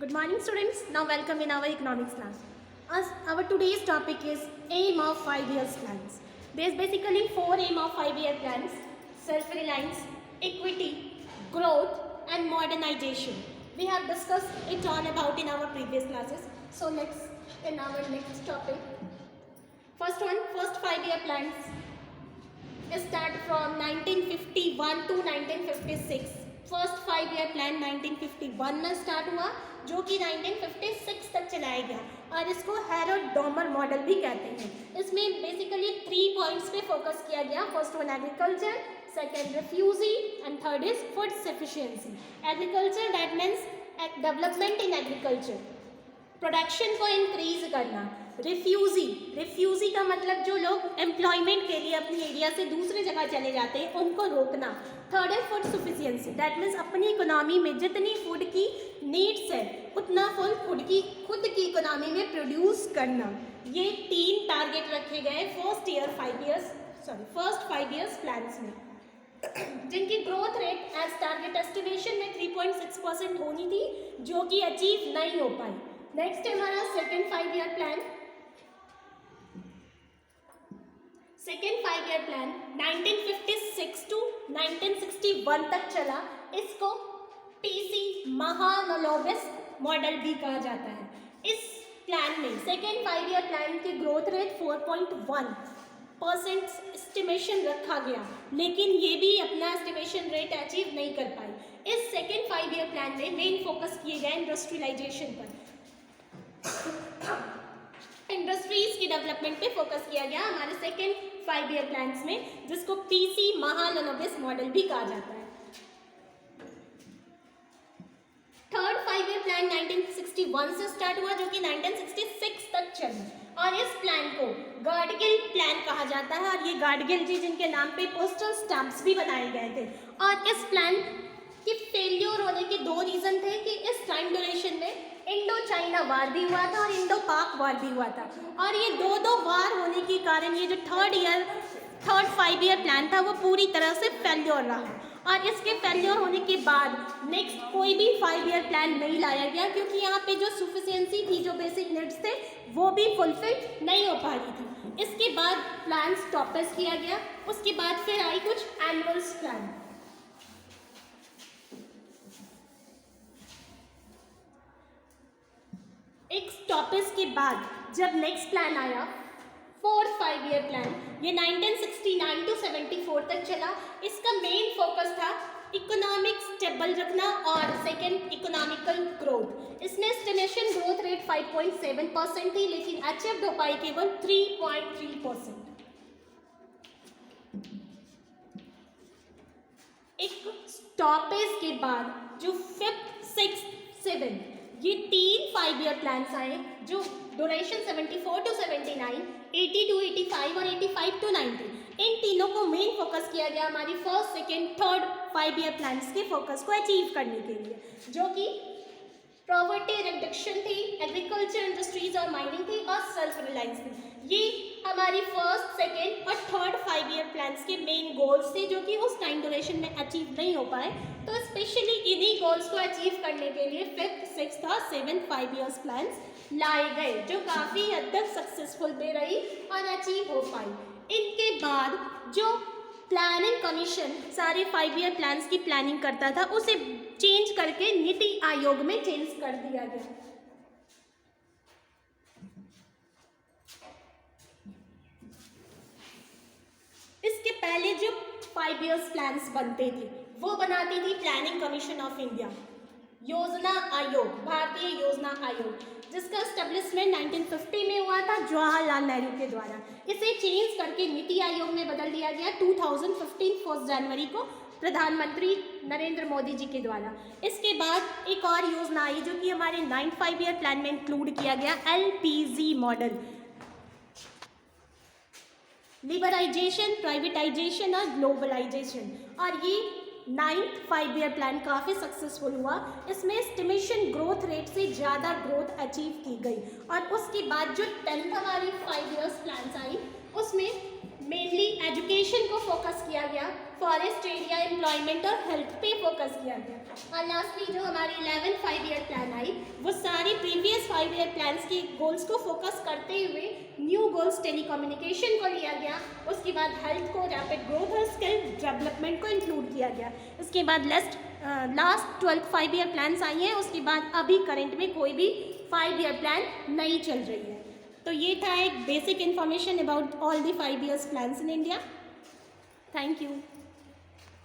Good morning, students. Now welcome in our economics class. As our today's topic is aim of 5 years plans. There is basically 4 aim of 5-year plans: self-reliance, equity, growth, and modernization. We have discussed it all about in our previous classes. So let's in our next topic. First 5-year plans start from 1951 to 1956. First 5-year plan 1951 में start हुआ जो कि 1956 तक चलाया गया और इसको Harold Domar model भी कहते हैं। इसमें बेसिकली 3 पॉइंट्स पे फोकस किया गया। First one agriculture, second refugee and third is food sufficiency. Agriculture that means development in agriculture, production को इंक्रीज करना। रिफ्यूजी का मतलब जो लोग एम्प्लॉयमेंट के लिए अपनी एरिया से दूसरी जगह चले जाते हैं उनको रोकना। थर्ड है फूड सफिशिएंसी, दैट मीन्स अपनी इकोनॉमी में जितनी फूड की नीड्स है उतना खुद की इकोनॉमी में प्रोड्यूस करना। ये 3 टारगेट रखे गए फर्स्ट 5 इयर्स प्लान्स में, जिनकी growth rate as target estimation में 3.6% होनी थी जो कि अचीव नहीं हो पाई। नेक्स्ट है हमारा second 5-year plan. Second 5-year plan 1956 to 1961 तक चला। इसको पीसी महालनोबिस मॉडल भी कहा जाता है। इस प्लान में सेकेंड 5-year प्लान की ग्रोथ रेट 4.1% एस्टिमेशन रखा गया, लेकिन ये भी अपना एस्टिमेशन रेट अचीव नहीं कर पाई। इस सेकेंड 5-year प्लान में मेन फोकस किए गए इंडस्ट्रियलाइजेशन पर, इंडस्ट्रीज की डेवलपमेंट पे फोकस किया गया हमारे सेकेंड 5-year प्लान्स में, जिसको पीसी महालनोबिस मॉडल भी कहा जाता है। थर्ड 5-year प्लान 1961 से स्टार्ट हुआ जो कि 1966 तक चला और इस प्लान को गाडगिल प्लान कहा जाता है। और ये गाडगिल जी जिनके नाम पे पोस्टल स्टैम्प्स भी बनाए गए थे। और इस प्लान की फेल्योर होने के 2 रीजन थे कि इस टाइम ड्यूरेशन में इंडो चाइना वार भी हुआ था और इंडो पाक वार भी हुआ था, और ये दो वार होने के कारण ये जो थर्ड 5-year प्लान था वो पूरी तरह से फेल्योर रहा। और इसके फेल्योर होने के बाद नेक्स्ट कोई भी 5-year प्लान नहीं लाया गया, क्योंकि यहाँ पे जो सफिशिएंसी थी, जो बेसिक नीड्स थे वो भी फुलफिल नहीं हो पा रही थी। इसके बाद प्लान स्टॉपेज किया गया। उसके बाद फिर आई कुछ एनुअल्स प्लान। एक स्टॉपेज के बाद जब नेक्स्ट प्लान आया फोर्थ 5-year प्लान, ये 1969 टू 74 तक चला। इसका मेन फोकस था इकोनॉमिक स्टेबल रखना और सेकेंड इकोनॉमिकल ग्रोथ। इसमें एस्टिमेशन ग्रोथ रेट 5.7% थी, लेकिन अचीव हो पाई केवल 3.3%। एक स्टॉपेज के बाद जो 5th, 6th, 7th ये 3 5-year प्लान्स आए जो ड्यूरेशन 74 टू 79, 80 टू 85 और 85 टू 90। इन तीनों को मेन फोकस किया गया हमारी first, second, third 5-year plans के फोकस को अचीव करने के लिए, जो कि प्रॉपर्टी रिडक्शन थी, एग्रीकल्चर, इंडस्ट्रीज और माइनिंग थी, और सेल्फ रिलायंस थी। ये हमारी फर्स्ट, सेकेंड और थर्ड 5-year प्लान्स के मेन गोल्स थे जो कि उस टाइम ड्यूरेशन में अचीव नहीं हो पाए। तो स्पेशली इन्हीं गोल्स को अचीव करने के लिए 5th, 6th और 7th 5-year प्लान्स लाए गए, जो काफ़ी हद तक सक्सेसफुल भी रही और अचीव हो पाई। इनके बाद जो प्लानिंग कमीशन सारे 5-year प्लान्स की प्लानिंग करता था उसे चेंज करके नीति आयोग में चेंज कर दिया गया। इसके पहले जो 5-year प्लान्स बनते थे वो बनाती थी प्लानिंग कमीशन ऑफ इंडिया, योजना आयोग, भारतीय योजना आयोग, जिसका एस्टेब्लिशमेंट 1950 में हुआ था जवाहरलाल नेहरू के द्वारा। इसे चेंज करके नीति आयोग में बदल दिया गया 2015 1 जनवरी को प्रधानमंत्री नरेंद्र मोदी जी के द्वारा। इसके बाद एक और योजना आई जो कि हमारे 9th 5-year प्लान में इंक्लूड किया गया, LPG मॉडल, लिबराइजेशन, प्राइवेटाइजेशन और ग्लोबलाइजेशन। और ये 9th 5-year प्लान काफ़ी सक्सेसफुल हुआ। इसमें एस्टिमेशन ग्रोथ रेट से ज़्यादा ग्रोथ अचीव की गई। और उसके बाद जो 10th हमारी 5-year प्लान्स आई उसमें मेनली एजुकेशन को फोकस किया गया, फॉरेस्ट एरिया एम्प्लॉयमेंट और हेल्थ पे फोकस किया गया। और लास्टली जो हमारी 11th 5-year प्लान आई वो 5 ईयर प्लान्स की गोल्स को फोकस करते हुए न्यू गोल्स टेलीकम्युनिकेशन को लिया गया, उसके बाद हेल्थ को, रैपिड ग्रोथ और स्किल डेवलपमेंट को इंक्लूड किया गया। इसके बाद लास्ट 12 5 ईयर प्लान्स आई हैं, उसके बाद अभी करंट में कोई भी 5 ईयर प्लान नहीं चल रही है। तो ये था एक basic information about all the 5 years plans in India. Thank you.